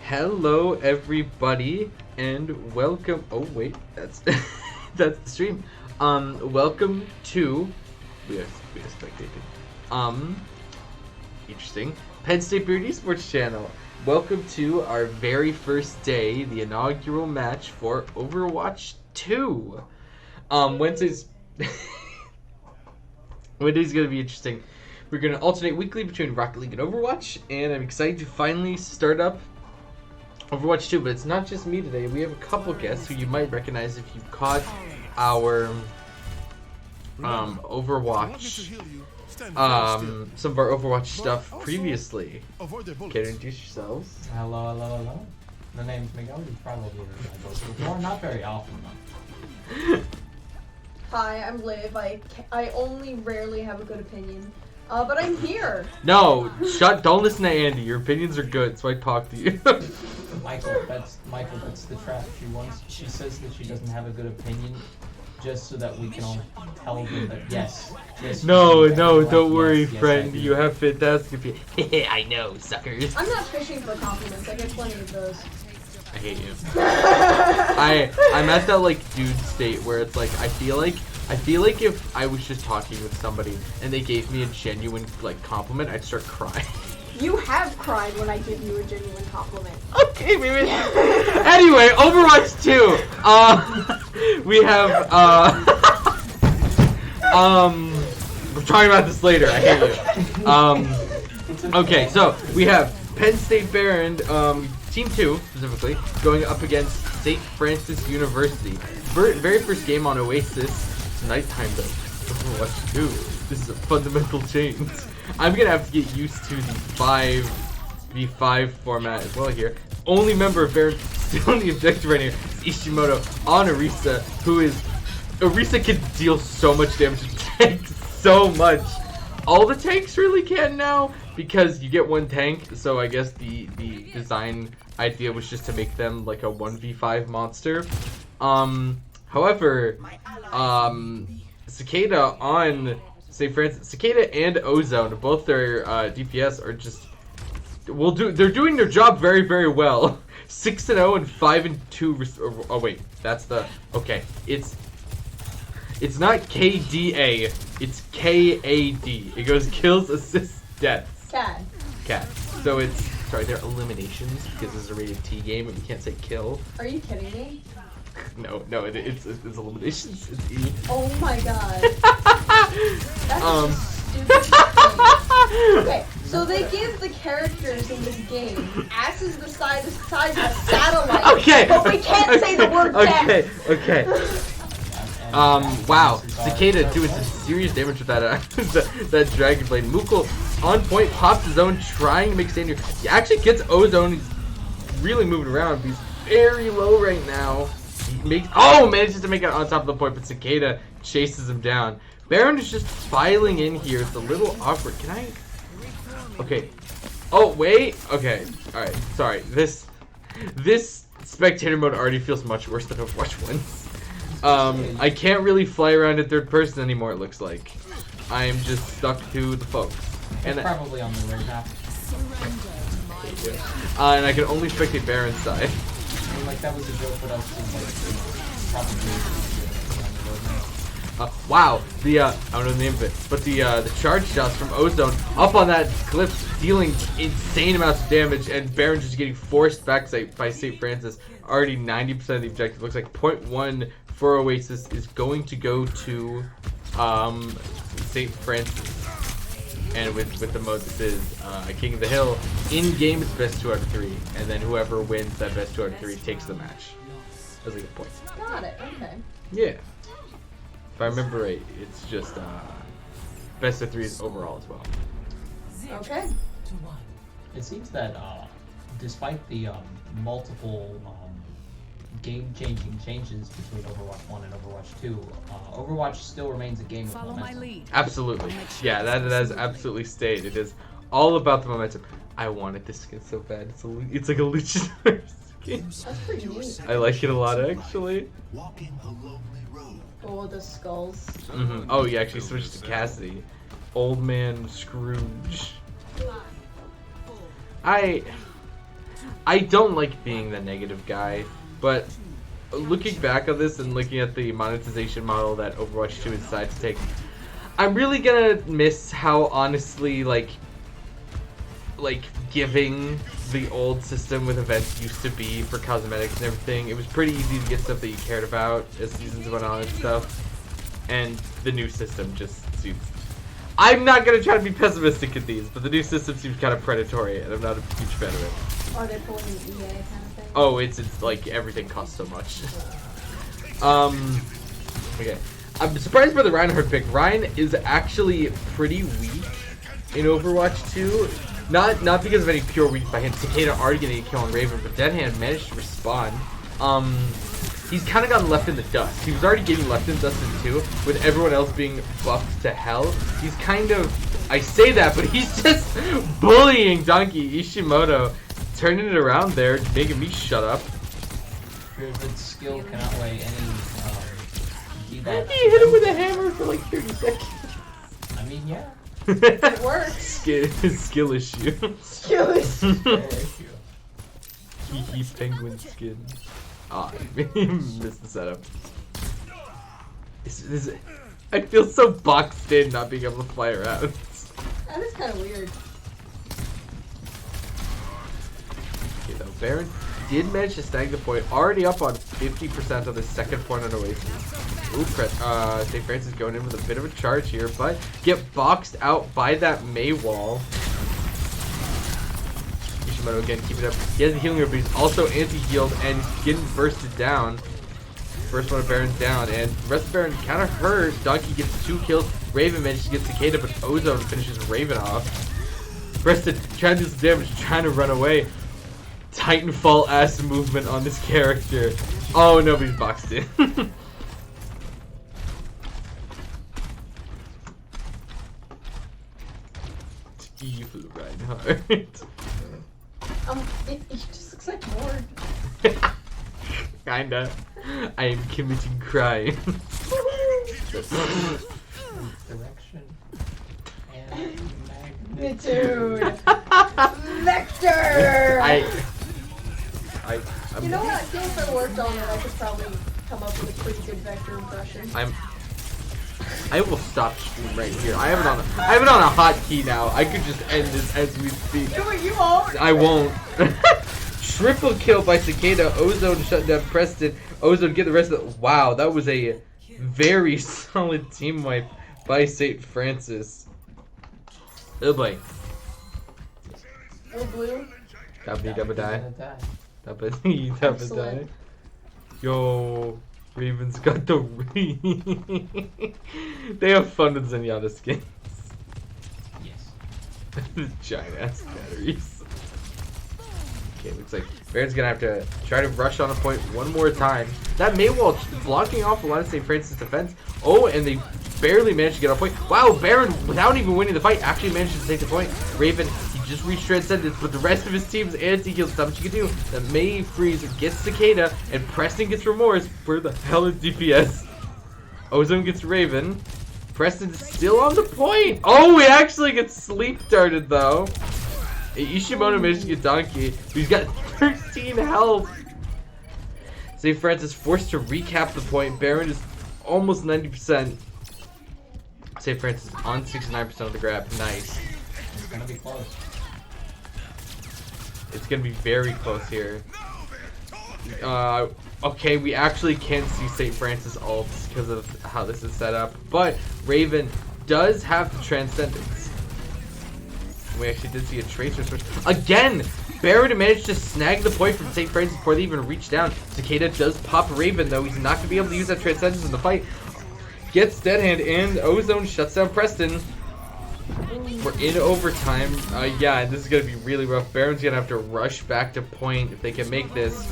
Hello everybody and welcome. Oh wait, that's that's the stream. Welcome to we are spectated. Interesting. Penn State Behrend Esports channel. Welcome to our very first day, the inaugural match for Overwatch 2. Wednesday's Wednesday's gonna be interesting. We're gonna alternate weekly between Rocket League and Overwatch, and I'm excited to finally start up Overwatch 2, but it's not just me today. We have a couple guests who you might recognize if you caught our Overwatch, some of our Overwatch stuff previously. Can you introduce yourselves? Hello. My name's Miguel. You probably hear my voice before, not very often though. Hi, I'm Liv. I only rarely have a good opinion. But I'm here. No, don't listen to Andy. Your opinions are good, so I talk to you. Michael, that's the trap. She says that she doesn't have a good opinion, just so that we can all tell them that yes. No, don't worry, friend. You have fantastic opinions. I know, suckers. I'm not fishing for compliments. I get plenty of those. I hate you. I'm at that like dude state where it's like I feel like if I was just talking with somebody and they gave me a genuine like compliment, I'd start crying. You have cried when I give you a genuine compliment. Okay, maybe. Anyway, Overwatch 2. We have we're talking about this later. I hate you. Okay, so we have Penn State Behrend, Team 2 specifically, going up against St. Francis University. Very first game on Oasis. It's nighttime though. Overwatch 2. This is a fundamental change. I'm gonna have to get used to the 5v5 format as well here. Only member of Behrend still on the objective right here is Ishimoto on Orisa, Orisa can deal so much damage to tanks, so much. All the tanks really can now because you get one tank, so I guess the design idea was just to make them like a 1v5 monster. However, Cicada on St. Francis, Cicada and Ozone, both their DPS are just they're doing their job very, very well. 6-0 and 5-2. Oh wait, that's the It's not KDA, it's KAD. It goes kills, assists, deaths. Cat. So it's they're eliminations because this is a rated T game and we can't say kill. Are you kidding me? No, it's eliminations. It's E. Oh my god. That's stupid. Okay, so they give the characters in this game asses the size of a satellite. Okay. But we can't say the word death. Okay. Wow, Cicada doing some serious damage with that Dragon Blade. Mukul on point, pops his own, trying to make stand here. He actually gets Ozone. He's really moving around, but he's very low right now. He manages to make it on top of the point, but Cicada chases him down. Behrend is just filing in here. It's a little awkward. Can I? Okay. Oh wait. Okay. All right. Sorry. This spectator mode already feels much worse than Overwatch 1. I can't really fly around in third person anymore, it looks like. I am just stuck to the folks. And probably on the right now. And I can only spectate Behrend's side. I mean, like, that was a joke, but I was probably wow, I don't know the name of it, but the charge shots from Ozone up on that cliff, dealing insane amounts of damage, and Behrend just getting forced back by St. Francis. Already 90% of the objective. Looks like 0.1 for Oasis is going to go to St. Francis. And with the mode this is King of the Hill, in game it's best 2 out of 3, and then whoever wins that best 2 out of 3 takes the match. That's a good point. Got it, okay. Yeah. If I remember right, it's just best of 3s overall as well. Okay. It seems that despite the multiple game-changing changes between Overwatch 1 and Overwatch 2, Overwatch still remains a game of momentum. Absolutely. Yeah, that is absolutely stayed. It is all about the momentum. I wanted this skin so bad. It's like a luchador skin. That's pretty neat. I like it a lot, actually. Oh, the skulls. Oh, you actually switched to Cassidy. Old man Scrooge. I don't like being the negative guy, but looking back on this and looking at the monetization model that Overwatch 2 decided to take, I'm really gonna miss how honestly like giving the old system with events used to be for cosmetics and everything. It was pretty easy to get stuff that you cared about as seasons went on and stuff. And the new system just seems... I'm not gonna try to be pessimistic at these, but the new system seems kind of predatory, and I'm not a huge fan of it. Are they pulling an EA kind of thing? Oh, it's like everything costs so much. Okay. I'm surprised by the Reinhardt pick. Ryan is actually pretty weak in Overwatch 2. Not because of any pure weakness by him. Cicada already getting a kill on Raven, but Deadhand managed to respond. He's kind of gotten left in the dust. He was already getting left in the dust in 2, with everyone else being buffed to hell. He's kind of, I say that, but he's just bullying Donkey Ishimoto, turning it around there, making me shut up. Your good skill can outweigh any debuff. He hit him with a hammer for like 30 seconds. I mean, yeah. It works. Skill issue. Skill issue. Hee penguin skin. Ah, I missed the setup. I feel so boxed in not being able to fly around. That is kind of weird. Okay, though, Behrend did manage to snag the point, already up on 50% of the second point on Oasis. Ooh, St. Francis going in with a bit of a charge here, but get boxed out by that Mei wall. Ishimoto again, keep it up. He has a healing herb, but he's also anti-healed and getting bursted down. First one of Behrend's down, and the rest of Behrend kind of hurt. Donkey gets 2 kills. Raven manages to get Cicada, but Ozone finishes Raven off. Preston trying to do some damage, trying to run away. Titanfall ass movement on this character. Oh, nobody's boxed in. Evil Reinhardt. It just looks like more. Kinda. I am committing crime. Direction and Magnitude. Vector. You know what? I feel if I worked on it, I could probably come up with a pretty good vector impression. I will stop stream right here. I have it on a hotkey now. I could just end this as we speak. No, you won't. I won't. Triple kill by Cicada. Ozone shut down Preston. Ozone get the rest of the... Wow, that was a very solid team wipe by St. Francis. Oh boy. Oh, blue. Dabba die. Dabba die. Excellent. Yo, Raven's got the ring. They have fun with Zenyatta skins. Yes. Giant ass batteries. Okay, looks like Behrend's gonna have to try to rush on a point one more time. That Mei wall blocking off a lot of St. Francis defense. Oh, and they barely managed to get off point. Wow, Behrend, without even winning the fight, actually managed to take the point. Raven, he just reached Transcendence, but the rest of his team's anti-heal. Not much you can do. The Mei freeze gets Cicada, and Preston gets Remorse. Where the hell is DPS? Ozone gets Raven. Preston's still on the point. Oh, he actually gets sleep darted though. Ishimoto managed to get Donkey. He's got 13 health. St. Francis forced to recap the point. Behrend is almost 90%. St. Francis on 69% of the grab. Nice. It's gonna be close. It's gonna be very close here. Okay, we actually can't see St. Francis ults because of how this is set up. But Raven does have the Transcendence. We actually did see a Tracer switch. Again! Behrend managed to snag the point from St. Francis before they even reach down. Cicada does pop Raven, though. He's not going to be able to use that Transcendence in the fight. Gets Deadhand, and Ozone shuts down Preston. We're in overtime. Yeah, this is going to be really rough. Behrend's going to have to rush back to point if they can make this.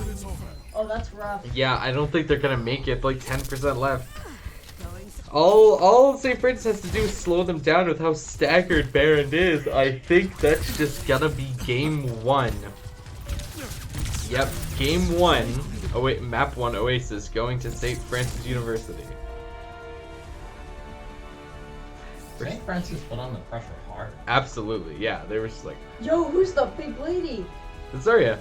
Oh, that's rough. Yeah, I don't think they're going to make it. Like 10% left. All St. Francis has to do is slow them down with how staggered Behrend is. I think that's just gonna be game 1. Yep, game 1. Oh wait, map 1 Oasis going to St. Francis University. St. Francis put on the pressure hard. hard. Absolutely, yeah. They were just like, Yo, who's the big lady? it's Zarya.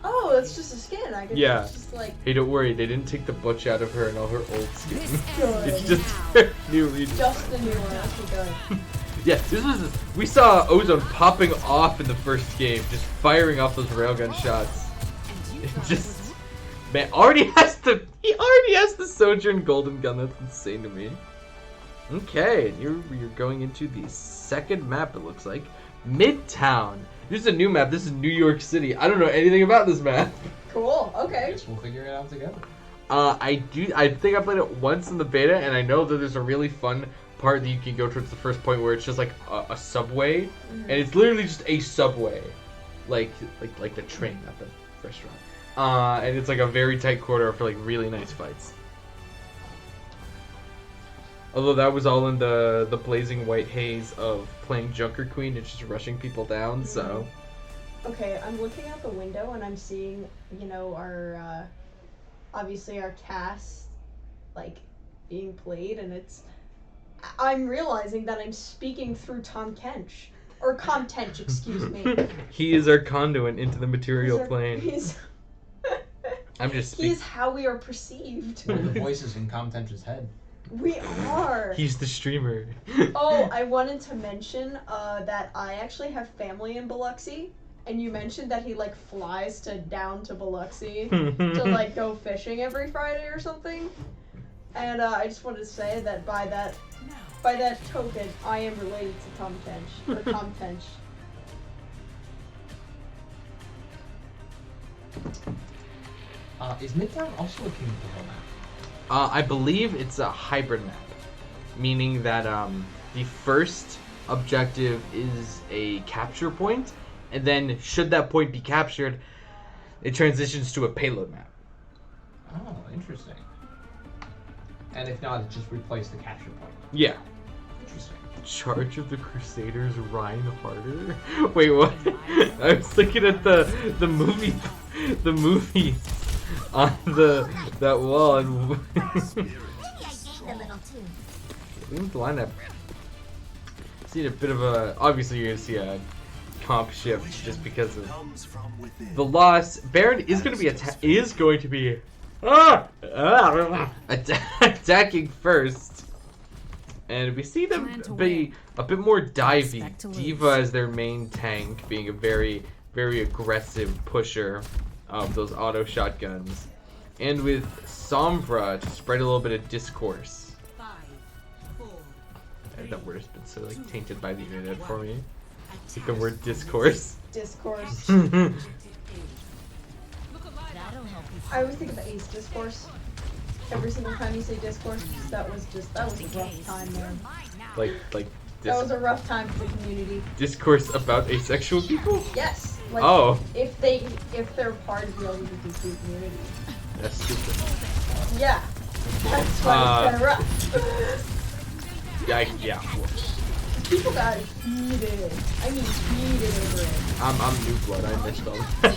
Oh, it's just a skin. I guess Yeah. it's just like Hey, don't worry, they didn't take the butch out of her and all her old skin. good. It's just new lead. Just the new one. Okay, good. Yeah, we saw Ozone popping off in the first game, just firing off those railgun shots. It just, man, he already has the Sojourn Golden Gun. That's insane to me. Okay, you're going into the second map. It looks like Midtown. This is a new map. This is New York City. I don't know anything about this map. Cool. I Okay. guess we'll figure it out together. I think I played it once in the beta, and I know that there's a really fun part that you can go towards the first point where it's just like a subway, and it's literally just a subway, like the train, not the restaurant. And it's like a very tight corridor for like really nice fights. Although that was all in the blazing white haze of playing Junker Queen and just rushing people down, so. Okay, I'm looking out the window and I'm seeing, our, obviously our cast, like, being played, and I'm realizing that I'm speaking through Tom Kench. Or Tench, excuse me. He is our conduit into the material plane. I'm just speaking. He's how we are perceived. We're the voices in Tench's head. We are. He's the streamer. Oh, I wanted to mention that I actually have family in Biloxi, and you mentioned that he like flies down to Biloxi to like go fishing every Friday or something. And I just wanted to say that by that token, I am related to Tom Tench or Tom Tench. Is Midtown also a King of the Hill map? I believe it's a hybrid map, meaning that the first objective is a capture point, and then should that point be captured, it transitions to a payload map. Oh, interesting. And if not, it just replace the capture point. Yeah. Interesting. Charge of the Crusaders, Ryan Harder. Wait, what? I was looking at the movie on that wall and the lineup. Seen a bit of a, obviously you're gonna see a comp shift just because of the loss. Behrend is going to be attacking first, and we see them be a bit more divey. Diva as their main tank, being a very, very aggressive pusher of those auto shotguns, and with Sombra to spread a little bit of discourse. That word has been so like tainted by the internet for me. Like the word discourse. Discourse. I always think of Ace Discourse. Every single time you say discourse, that was a rough time there. That was a rough time for the community. Discourse about asexual people? Yes. Like, oh. If they're part of the LGBTQ community. That's stupid. Yeah. That's why it's kind of rough. Yeah. People got heated. I mean heated over it. I'm New Blood. I missed all that.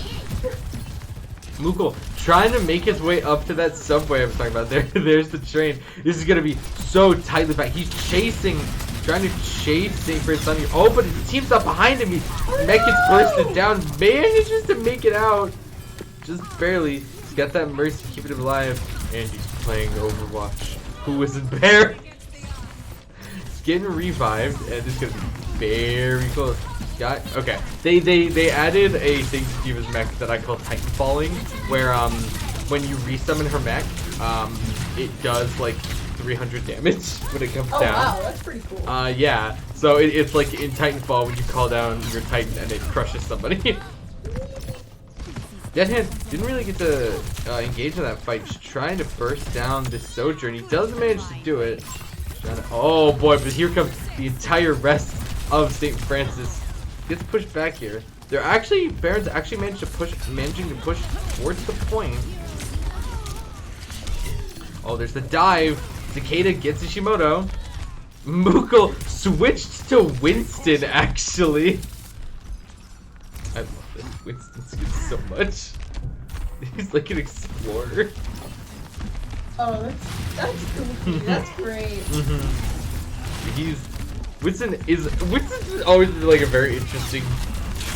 Mukul trying to make his way up to that subway I was talking about. There's the train. This is gonna be so tightly packed. He's trying to chase St. Fritz Sunny. Oh, but his team's up behind him. Mech gets bursted down. Manages to make it out. Just barely. He's got that mercy keeping him alive. And he's playing Overwatch. Who isn't there? He's getting revived, and it's gonna be very close. Okay. They added a thing to Diva's mech that I call Titan Falling, where when you resummon her mech, it does like 300 damage when it comes down. Oh wow, that's pretty cool. Yeah. So it's like in Titanfall when you call down your Titan and it crushes somebody. Deadhand didn't really get to engage in that fight. Just trying to burst down this Sojourn. He doesn't manage to do it. Oh boy, but here comes the entire rest of St. Francis. Gets pushed back here. Behrend's actually managing to push towards the point. Oh, there's the dive. Cicada gets Ishimoto. Mukul switched to Winston, actually. I love this Winston skin so much. He's like an explorer. Oh, that's goofy. That's great. Winston's always like a very interesting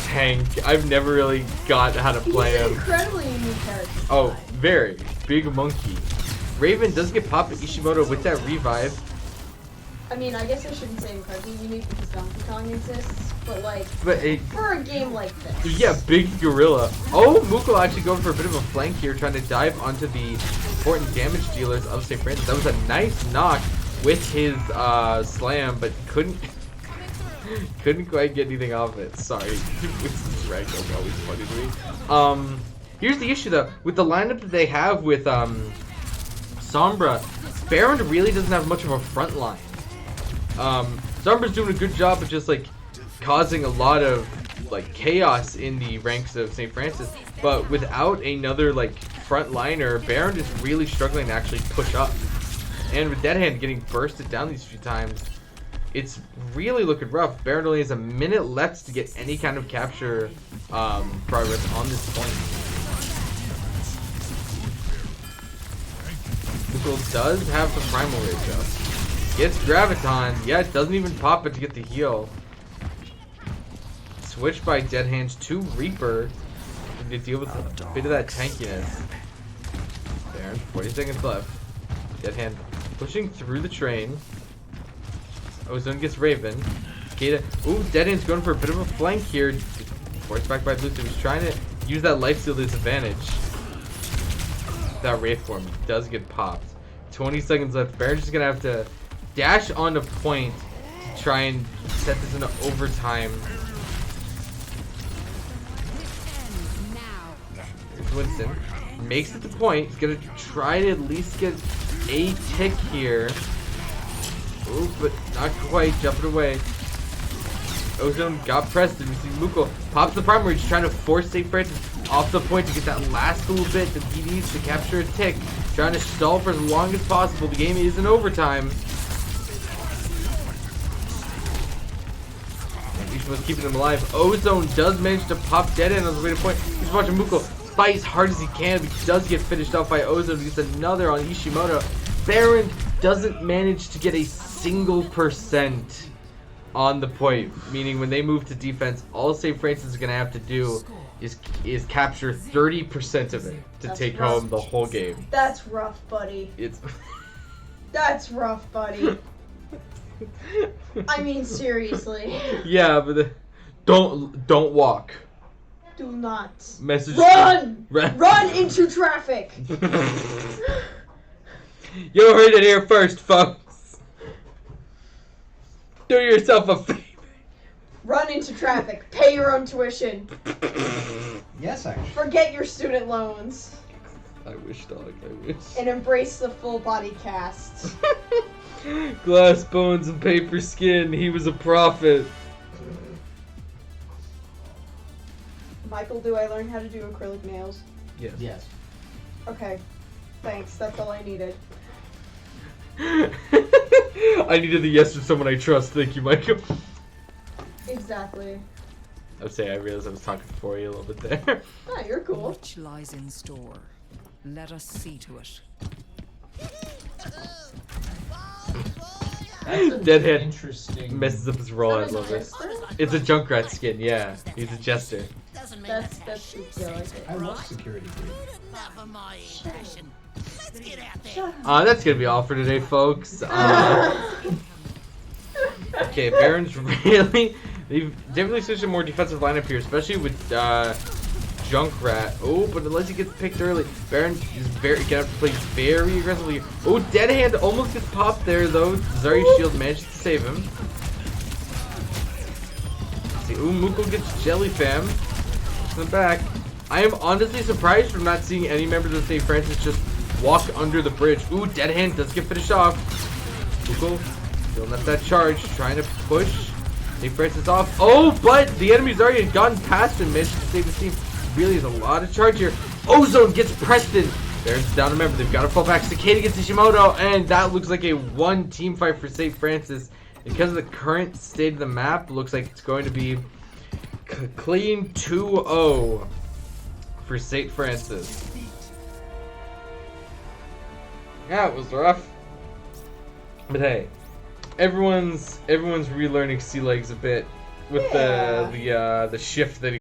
tank. I've never really got how to play He's an him. incredibly unique character. Oh, very big monkey. Raven does get popped by Ishimoto with that revive. I mean, I guess I shouldn't say incredibly unique because Donkey Kong exists, but like, But for a game like this. yeah, big gorilla. Oh, Mukul actually going for a bit of a flank here, trying to dive onto the important damage dealers of St. Francis. That was a nice knock with his slam, but couldn't quite get anything off it. Sorry, this ragdoll's always funny to me. Here's the issue though, with the lineup that they have with Sombra, Behrend really doesn't have much of a front line. Sombra's doing a good job of just like causing a lot of like chaos in the ranks of St. Francis, but without another like front liner, Behrend is really struggling to actually push up. And with Dead Hand getting bursted down these few times, it's really looking rough. Behrend only has a minute left to get any kind of capture progress on this point. Mukul does have the primal rage though. Gets Graviton. Yeah, it doesn't even pop it to get the heal. Switch by Dead Hands to Reaper to deal with a bit of that tankiness. There, 40 seconds left. Dead Hand pushing through the train. Ozone gets Raven. Kata. Ooh, Dead Hand's going for a bit of a flank here. Forced back by Bluetooth. He's trying to use that life steal to his advantage. That Wraith form does get popped. 20 seconds left. Behrend's just gonna have to dash on the point to try and set this into overtime. Here's Winston. Makes it to point. He's gonna try to at least get a tick here. Ooh, but not quite. Jumping away. Ozone got Preston. We see Mukul pops the primary. He's trying to force St. Francis off the point to get that last little bit that he needs to capture a tick. Trying to stall for as long as possible. The game is in overtime. Was keeping him alive. Ozone does manage to pop Dead End on the way to point. He's watching Mukul fight as hard as he can, but he does get finished off by Ozone. He gets another on Ishimoto. Behrend doesn't manage to get a single % on the point, meaning when they move to defense, all St. Francis is going to have to do is capture 30% of it to take home the whole game. That's rough, buddy. It's That's rough, buddy. I mean, seriously. yeah, but don't walk. Do not. Message. Run! Run into traffic! You heard it here first, folks. Do yourself a favor. Run into traffic. Pay your own tuition. Yes, actually. Forget your student loans. I wish, dog. I wish. And embrace the full body cast. Glass bones and paper skin. He was a prophet. Michael, do I learn how to do acrylic nails? Yes. Yes. Okay. Thanks. That's all I needed. I needed the yes from someone I trust. Thank you, Michael. Exactly. I would say I realized I was talking for you a little bit there. Ah, you're cool. Which lies in store? Let us see to it. That's an Deadhead interesting. messes up his roll. I Is that a love it. jester? It's a Junkrat skin. Yeah, he's a jester. That's yeah, I like it. I love security. That's gonna be all for today, folks. Okay, Behrend's they've definitely switched a more defensive lineup here, especially with Junkrat. Oh, but unless he gets picked early, Behrend is gonna have to play very aggressively. Oh, Dead Hand almost gets popped there though. Zari's shield manages to save him. Let's see, ooh, Mukul gets Jelly Fam in the back. I am honestly surprised from not seeing any members of St. Francis just walk under the bridge. Ooh, Dead Hand does get finished off. Mukul filling up that charge, trying to push St. Francis off. Oh, but the enemy's already had gotten past him, managed to save his team. Really is a lot of charge here. Ozone gets Preston. There's down a member. They've got to fall back. Cicada gets Ishimoto, and that looks like a one team fight for St. Francis. Because of the current state of the map, looks like it's going to be clean 2-0 for St. Francis. Yeah, it was rough. But hey, everyone's relearning sea legs a bit with Yeah. the shift that he